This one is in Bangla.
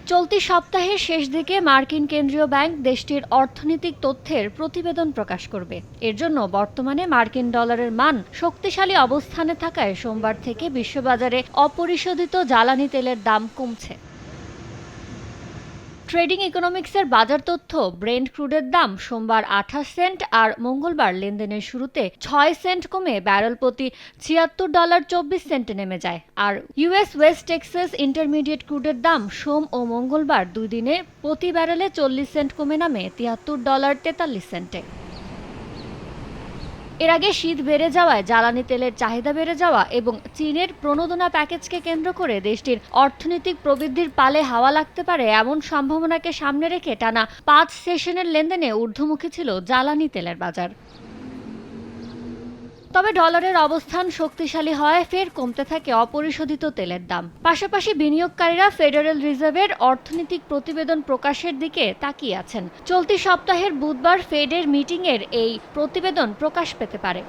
চলতি সপ্তাহের শেষ দিকে মার্কিন কেন্দ্রীয় ব্যাংক দেশটির অর্থনৈতিক তথ্যের প্রতিবেদন প্রকাশ করবে। এর জন্য বর্তমানে মার্কিন ডলারের মান শক্তিশালী অবস্থানে থাকায় সোমবার থেকে বিশ্ববাজারে অপরিশোধিত জ্বালানি তেলের দাম কমছে। ট্রেডিং ইকোনমিক্সের বাজার তথ্য, ব্রেন্ট ক্রুডের দাম সোমবার 28 সেন্ট আর মঙ্গলবার লেনদেনের শুরুতে 6 সেন্ট কমে ব্যারেল প্রতি $76.24 নেমে যায়। আর ইউএস ওয়েস্ট টেক্সাস ইন্টারমিডিয়েট ক্রুডের দাম সোম ও মঙ্গলবার দুই দিনে প্রতি ব্যারেলে 40 সেন্ট কমে নামে $73.43। এর আগে শীত বেড়ে যাওয়ায় জ্বালানি তেলের চাহিদা বেড়ে যাওয়া এবং চীনের প্রণোদনা প্যাকেজকে কেন্দ্র করে দেশটির অর্থনৈতিক প্রবৃদ্ধির পালে হাওয়া লাগতে পারে এমন সম্ভাবনাকে সামনে রেখে টানা 5 সেশনের লেনদেনে ঊর্ধ্বমুখী ছিল জ্বালানি তেলের বাজার। তবে ডলারের অবস্থান শক্তিশালী হওয়ায় ফের কমতে থাকে অপরিশোধিত তেলের দাম। পাশাপাশি বিনিয়োগকারীরা ফেডারেল রিজার্ভের অর্থনৈতিক প্রতিবেদন প্রকাশের দিকে তাকিয়ে আছেন। চলতি সপ্তাহের বুধবার ফেডের মিটিংয়ের এই প্রতিবেদন প্রকাশ পেতে পারে।